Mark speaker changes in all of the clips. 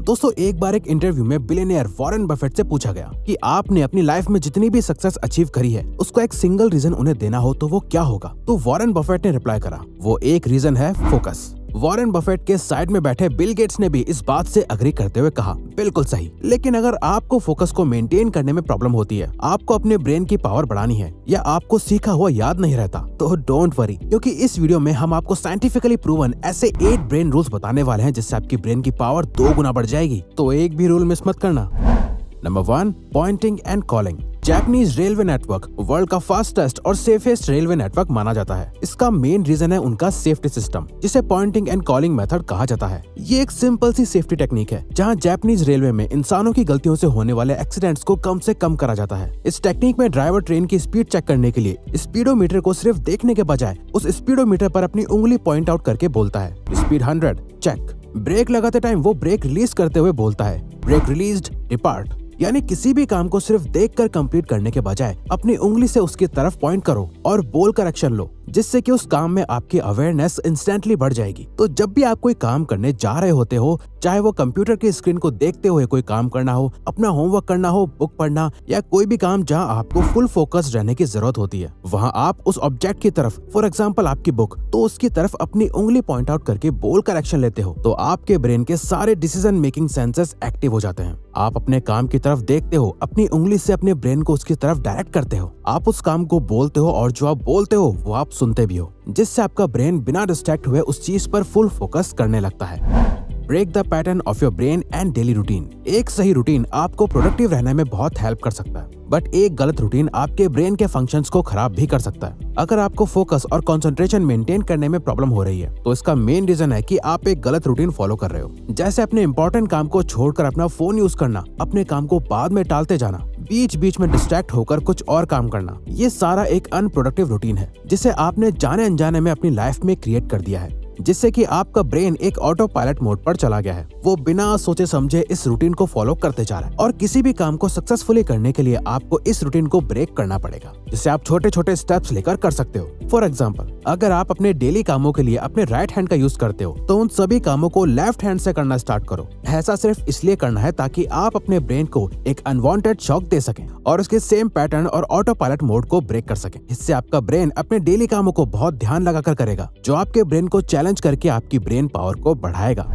Speaker 1: दोस्तों, एक बार एक इंटरव्यू में बिलियनियर वॉरेन बफेट से पूछा गया कि आपने अपनी लाइफ में जितनी भी सक्सेस अचीव करी है उसको एक सिंगल रीजन उन्हें देना हो तो वो क्या होगा। तो वॉरेन बफेट ने रिप्लाई करा, वो एक रीजन है फोकस। वॉरेन बफेट के साइड में बैठे बिल गेट्स ने भी इस बात से अग्री करते हुए कहा, बिल्कुल सही। लेकिन अगर आपको फोकस को मेंटेन करने में प्रॉब्लम होती है, आपको अपने ब्रेन की पावर बढ़ानी है या आपको सीखा हुआ याद नहीं रहता, तो डोंट वरी, क्योंकि इस वीडियो में हम आपको साइंटिफिकली प्रूवन ऐसे 8 ब्रेन रूल्स बताने वाले हैं जिससे आपकी ब्रेन की पावर 2 गुना बढ़ जाएगी। तो एक भी रूल मिस मत करना। Number 1, pointing and calling. Japanese railway network world का फास्टेस्ट और सेफेस्ट रेलवे नेटवर्क माना जाता है। इसका मेन रीजन है उनका सेफ्टी सिस्टम, जिसे पॉइंटिंग एंड कॉलिंग मेथड कहा जाता है। ये एक सिंपल सी सेफ्टी टेक्निक है जहां जापानीज रेलवे में इंसानों की गलतियों से होने वाले एक्सीडेंट्स को कम से कम करा जाता है। इस टेक्निक में ड्राइवर ट्रेन की स्पीड चेक करने के लिए स्पीडोमीटर को सिर्फ देखने के बजाय उस स्पीडोमीटर पर अपनी उंगली पॉइंट आउट करके बोलता है, स्पीड 100 चेक। ब्रेक लगाते टाइम वो ब्रेक रिलीज करते हुए बोलता है, ब्रेक रिलीज्ड डिपार्ट। यानी किसी भी काम को सिर्फ देखकर कंप्लीट करने के बजाय अपनी उंगली से उसकी तरफ पॉइंट करो और बोलकर एक्शन लो, जिससे कि उस काम में आपकी अवेयरनेस इंस्टेंटली बढ़ जाएगी। तो जब भी आप कोई काम करने जा रहे होते हो, चाहे वो कंप्यूटर की स्क्रीन को देखते हुए कोई काम करना हो, अपना होमवर्क करना हो, बुक पढ़ना या कोई भी काम जहां आपको फुल फोकस रहने की जरूरत होती है, वहां आप उस ऑब्जेक्ट की तरफ, फॉर एग्जांपल आपकी बुक, तो उसकी तरफ अपनी उंगली पॉइंट आउट करके बोलकर एक्शन लेते हो, तो आपके ब्रेन के सारे डिसीजन मेकिंग सेंसेस एक्टिव हो जाते हैं। आप अपने काम की तरफ देखते हो, अपनी उंगली से अपने ब्रेन को उसकी तरफ डायरेक्ट करते हो, आप उस काम को बोलते हो और जो आप बोलते हो वो आप सुनते भी हो, जिससे आपका ब्रेन बिना डिस्ट्रैक्ट हुए उस चीज पर फुल फोकस करने लगता है। Break the pattern of your brain and daily routine. एक सही रूटीन आपको प्रोडक्टिव रहने में बहुत हेल्प कर सकता है, बट एक गलत रूटीन आपके ब्रेन के फंक्शंस को खराब भी कर सकता है। अगर आपको फोकस और कंसंट्रेशन मेंटेन करने में प्रॉब्लम हो रही है, तो इसका मेन रीजन है कि आप एक गलत रूटीन फॉलो कर रहे हो। जैसे अपने इंपॉर्टेंट काम को छोड़कर अपना फोन यूज करना, अपने काम को बाद में टालते जाना, बीच बीच में डिस्ट्रैक्ट होकर कुछ और काम करना, ये सारा एक अनप्रोडक्टिव रूटीन है जिसे आपने जाने अनजाने में अपनी लाइफ में क्रिएट कर दिया है, जिससे कि आपका ब्रेन एक ऑटो पायलट मोड पर चला गया है। वो बिना सोचे समझे इस रूटीन को फॉलो करते जा रहा है और किसी भी काम को सक्सेसफुली करने के लिए आपको इस रूटीन को ब्रेक करना पड़ेगा, जिसे आप छोटे छोटे स्टेप्स लेकर कर सकते हो। फॉर एग्जाम्पल, अगर आप अपने डेली कामों के लिए अपने राइट हैंड का यूज करते हो, तो उन सभी कामों को लेफ्ट हैंड से करना स्टार्ट करो। ऐसा सिर्फ इसलिए करना है ताकि आप अपने ब्रेन को एक अनवांटेड शॉक दे सकें और उसके सेम पैटर्न और ऑटो पायलट मोड को ब्रेक कर सकें। इससे आपका ब्रेन अपने डेली कामों को बहुत ध्यान लगाकर करेगा, जो आपके ब्रेन को चैलेंज करके आपकी ब्रेन पावर को बढ़ाएगा।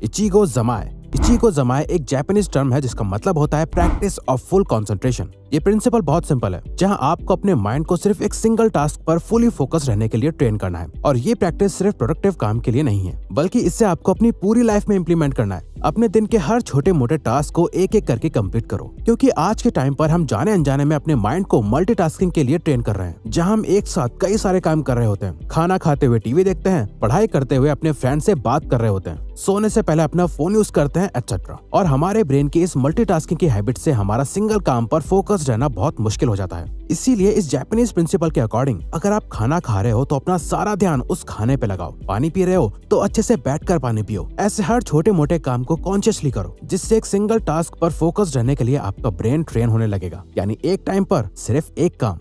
Speaker 1: इचिगो जमाए। इचिगो जमाए एक जापानीज टर्म है जिसका मतलब होता है प्रैक्टिस ऑफ फुल कंसंट्रेशन। ये प्रिंसिपल बहुत सिंपल है, जहां आपको अपने माइंड को सिर्फ एक सिंगल टास्क पर फुली फोकस रहने के लिए ट्रेन करना है। और ये प्रैक्टिस सिर्फ प्रोडक्टिव काम के लिए नहीं है, बल्कि इससे आपको अपनी पूरी लाइफ में इम्प्लीमेंट करना है। अपने दिन के हर छोटे मोटे टास्क को एक एक करके कंप्लीट करो, क्योंकि आज के टाइम पर हम जाने अनजाने में अपने माइंड को मल्टीटास्किंग के लिए ट्रेन कर रहे हैं, जहां हम एक साथ कई सारे काम कर रहे होते हैं। खाना खाते हुए टीवी देखते हैं, पढ़ाई करते हुए अपने फ्रेंड से बात कर रहे होते हैं, सोने से पहले अपना फोन यूज करते हैं, एटसेट्रा। और हमारे ब्रेन की इस मल्टीटास्किंग की हैबिट से हमारा सिंगल काम पर फोकस रहना बहुत मुश्किल हो जाता है। इसीलिए इस जापानीज प्रिंसिपल के अकॉर्डिंग, अगर आप खाना खा रहे हो तो अपना सारा ध्यान उस खाने पे लगाओ। पानी पी रहे हो तो अच्छे से बैठकर पानी पियो। ऐसे हर छोटे मोटे काम को कॉन्शियसली करो, जिससे एक सिंगल टास्क पर फोकस रहने के लिए आपका ब्रेन ट्रेन होने लगेगा, यानी एक टाइम पर सिर्फ एक काम।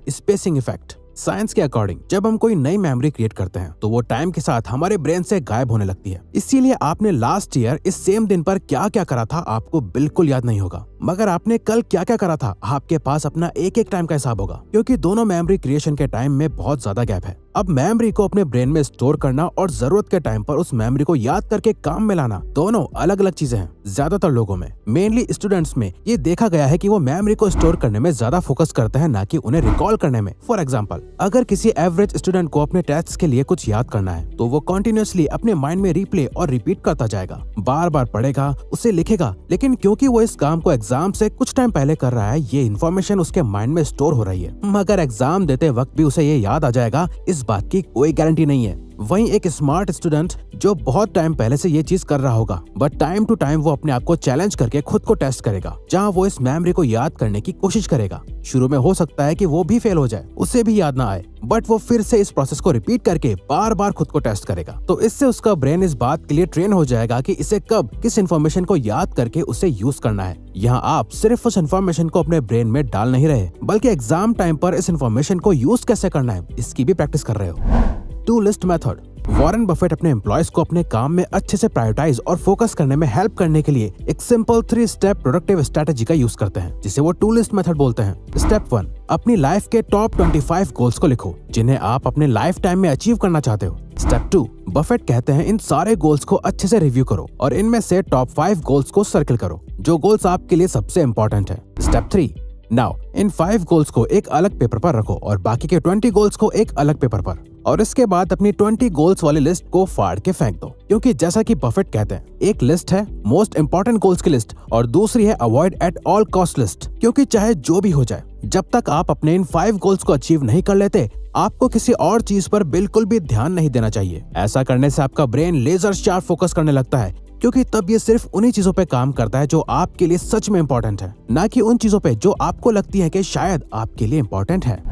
Speaker 1: Spacing effect. साइंस के अकॉर्डिंग जब हम कोई नई मेमोरी क्रिएट करते हैं तो वो टाइम के साथ हमारे ब्रेन से गायब होने लगती है। इसीलिए आपने लास्ट ईयर इस सेम दिन पर क्या क्या करा था आपको बिल्कुल याद नहीं होगा, मगर आपने कल क्या क्या करा था आपके पास अपना एक एक टाइम का हिसाब होगा, क्योंकि दोनों मेमोरी क्रिएशन के टाइम में बहुत ज्यादा गैप है। अब मेमोरी को अपने ब्रेन में स्टोर करना और जरूरत के टाइम पर उस मेमोरी को याद करके काम में लाना, दोनों अलग अलग चीजें हैं। ज्यादातर लोगों में, मेनली स्टूडेंट्स में, ये देखा गया है कि वो मेमोरी को स्टोर करने में ज्यादा फोकस करते हैं, ना कि उन्हें रिकॉल करने में। फॉर एग्जाम्पल, अगर किसी एवरेज स्टूडेंट को अपने टेस्ट के लिए कुछ याद करना है, तो वो कंटिन्यूअसली अपने माइंड में रिप्ले और रिपीट करता जाएगा, बार बार पढ़ेगा, उसे लिखेगा। लेकिन क्योंकि वो इस काम को एग्जाम से कुछ टाइम पहले कर रहा है, ये इन्फॉर्मेशन उसके माइंड में स्टोर हो रही है, मगर एग्जाम देते वक्त भी उसे ये याद आ जाएगा, इस बात की कोई गारंटी नहीं है। वहीं एक स्मार्ट स्टूडेंट जो बहुत टाइम पहले से ये चीज कर रहा होगा, बट टाइम टू टाइम वो अपने आप को चैलेंज करके खुद को टेस्ट करेगा, जहां वो इस मेमोरी को याद करने की कोशिश करेगा। शुरू में हो सकता है कि वो भी फेल हो जाए, उसे भी याद ना आए, बट वो फिर से इस प्रोसेस को रिपीट करके बार बार खुद को टेस्ट करेगा। तो इससे उसका ब्रेन इस बात के लिए ट्रेन हो जाएगा कि इसे कब किस इन्फॉर्मेशन को याद करके उसे यूज करना है। यहाँ आप सिर्फ उस इन्फॉर्मेशन को अपने ब्रेन में डाल नहीं रहे, बल्कि एग्जाम टाइम पर इस इन्फॉर्मेशन को यूज कैसे करना है इसकी भी प्रैक्टिस कर रहे हो। Two list method. Warren Buffett अपने एम्प्लॉयज को अपने काम में अच्छे से प्रायोरिटाइज और फोकस करने में हेल्प करने के लिए एक सिंपल 3 स्टेप प्रोडक्टिव स्ट्रेटेजी का यूज करते हैं, जिसे वो टू लिस्ट मेथड बोलते हैं। स्टेप 1, अपनी लाइफ के टॉप 25 गोल्स को लिखो जिन्हें आप अपने लाइफ टाइम में अचीव करना चाहते हो। स्टेप 2, बफेट कहते हैं इन सारे गोल्स को अच्छे से रिव्यू करो और इनमें से टॉप 5 गोल्स को सर्कल करो जो गोल्स आपके लिए सबसे इंपॉर्टेंट है। स्टेप 3, नाउ इन 5 गोल्स को एक अलग पेपर पर रखो और बाकी के 20 गोल्स को एक अलग पेपर पर, और इसके बाद अपनी 20 गोल्स वाली लिस्ट को फाड़ के फेंक दो, क्योंकि जैसा कि बफेट कहते हैं, एक लिस्ट है मोस्ट इंपॉर्टेंट गोल्स की लिस्ट और दूसरी है avoid at all cost list, क्योंकि चाहे जो भी हो जाए, जब तक आप अपने इन 5 गोल्स को अचीव नहीं कर लेते, आपको किसी और चीज पर बिल्कुल भी ध्यान नहीं देना चाहिए। ऐसा करने से आपका ब्रेन लेजर शार्प फोकस करने लगता है, क्योंकि तब ये सिर्फ उन्हीं चीजों पे काम करता है जो आपके लिए सच में इम्पोर्टेंट है, ना कि उन चीजों पे जो आपको लगती है कि शायद आपके लिए इम्पोर्टेंट है।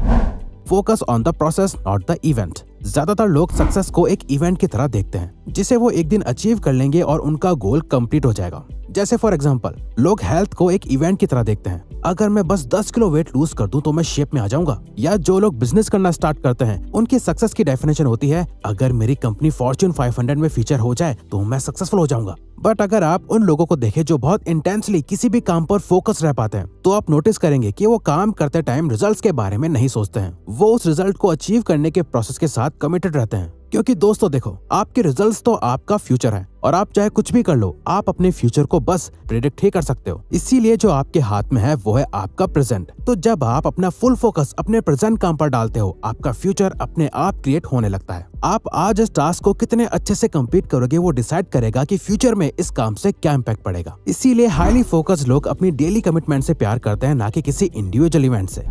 Speaker 1: Focus on the process not the event. ज्यादातर लोग सक्सेस को एक इवेंट की तरह देखते हैं जिसे वो एक दिन अचीव कर लेंगे और उनका गोल कंप्लीट हो जाएगा। जैसे फॉर एग्जांपल, लोग हेल्थ को एक इवेंट की तरह देखते हैं, अगर मैं बस 10 किलो वेट लूज कर दूं तो मैं शेप में आ जाऊंगा। या जो लोग बिजनेस करना स्टार्ट करते हैं, उनकी सक्सेस की डेफिनेशन होती है, अगर मेरी कंपनी फॉर्च्यून 500 में फीचर हो जाए तो मैं सक्सेसफुल हो जाऊंगा। बट अगर आप उन लोगों को देखें जो बहुत इंटेंसली किसी भी काम पर फोकस रह पाते हैं, तो आप नोटिस करेंगे कि वो काम करते टाइम रिजल्ट्स के बारे में नहीं सोचते हैं, वो उस रिजल्ट को अचीव करने के प्रोसेस के साथ कमिटेड रहते हैं। क्योंकि दोस्तों देखो, आपके रिजल्ट्स तो आपका फ्यूचर है और आप चाहे कुछ भी कर लो, आप अपने फ्यूचर को बस प्रेडिक्ट ही कर सकते हो। इसीलिए जो आपके हाथ में है वो है आपका प्रेजेंट। तो जब आप अपना फुल फोकस अपने प्रेजेंट काम पर डालते हो, आपका फ्यूचर अपने आप क्रिएट होने लगता है। आप आज इस टास्क को कितने अच्छे से कंप्लीट करोगे वो डिसाइड करेगा कि फ्यूचर में इस काम से क्या इम्पैक्ट पड़ेगा। इसीलिए हाईली फोकस्ड लोग अपनी डेली कमिटमेंट से प्यार करते हैं, ना कि किसी इंडिविजुअल इवेंट से।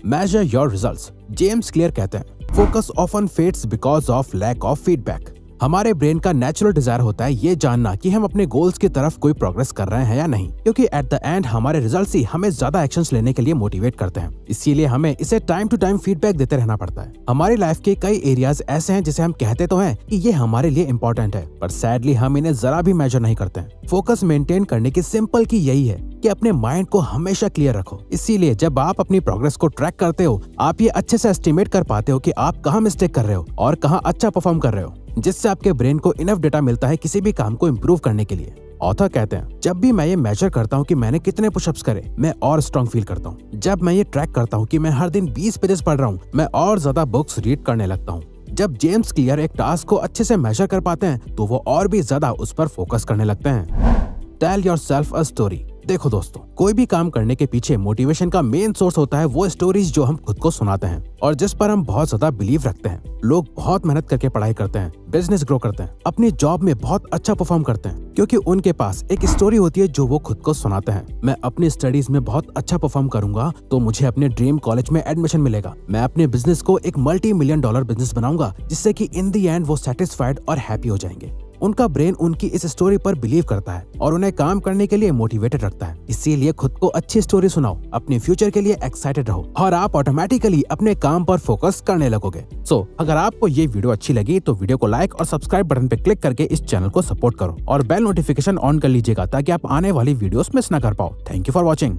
Speaker 1: Measure your results. James Clear कहते हैं, focus often fades because of lack of feedback. हमारे ब्रेन का नेचुरल डिजायर होता है ये जानना कि हम अपने गोल्स की तरफ कोई प्रोग्रेस कर रहे हैं या नहीं, क्योंकि एट द एंड हमारे रिजल्ट्स ही हमें ज्यादा एक्शंस लेने के लिए मोटिवेट करते हैं। इसीलिए हमें इसे टाइम टू टाइम फीडबैक देते रहना पड़ता है। हमारी लाइफ के कई एरियाज ऐसे हैं जिसे हम कहते तो हैं कि ये हमारे लिए इम्पोर्टेंट है, पर सैडली हम इन्हें जरा भी मेजर नहीं करते हैं। फोकस मेंटेन करने की सिंपल की यही है कि अपने माइंड को हमेशा क्लियर रखो। इसीलिए जब आप अपनी प्रोग्रेस को ट्रैक करते हो, आप ये अच्छे से एस्टिमेट कर पाते हो कि आप कहाँ मिस्टेक कर रहे हो और कहाँ अच्छा परफॉर्म कर रहे हो, जिससे आपके ब्रेन को इनफ डेटा मिलता है किसी भी काम को इम्प्रूव करने के लिए। ऑथर कहते हैं, जब भी मैं ये मेजर करता हूँ कि मैंने कितने पुशअप्स करे, मैं और स्ट्रॉन्ग फील करता हूँ। जब मैं ये ट्रैक करता हूँ कि मैं हर दिन 20 पेजेस पढ़ रहा हूँ, मैं और ज्यादा बुक्स रीड करने लगता हूँ। जब जेम्स क्लियर एक टास्क को अच्छे से मेजर कर पाते हैं, तो वो और भी ज्यादा उस पर फोकस करने लगते हैं। Tell yourself a story. देखो दोस्तों, कोई भी काम करने के पीछे मोटिवेशन का मेन सोर्स होता है वो स्टोरीज जो हम खुद को सुनाते हैं और जिस पर हम बहुत ज्यादा बिलीव रखते हैं। लोग बहुत मेहनत करके पढ़ाई करते हैं, बिजनेस ग्रो करते हैं, अपनी जॉब में बहुत अच्छा परफॉर्म करते हैं, क्योंकि उनके पास एक स्टोरी होती है जो वो खुद को सुनाते हैं। मैं अपनी स्टडीज में बहुत अच्छा परफॉर्म करूंगा तो मुझे अपने ड्रीम कॉलेज में एडमिशन मिलेगा। मैं अपने बिजनेस को एक $multi-million बिजनेस बनाऊंगा, जिससे कि इन दी एंड वो सेटिस्फाइड और हैप्पी हो जाएंगे। उनका ब्रेन उनकी इस स्टोरी पर बिलीव करता है और उन्हें काम करने के लिए मोटिवेटेड रखता है। इसीलिए खुद को अच्छी स्टोरी सुनाओ, अपने फ्यूचर के लिए एक्साइटेड रहो और आप ऑटोमेटिकली अपने काम पर फोकस करने लगोगे। अगर आपको ये वीडियो अच्छी लगी तो वीडियो को लाइक और सब्सक्राइब बटन पे क्लिक करके इस चैनल को सपोर्ट करो और बेल नोटिफिकेशन ऑन कर लीजिएगा ताकि आप आने वाली वीडियोस मिस ना कर पाओ। Thank you for watching.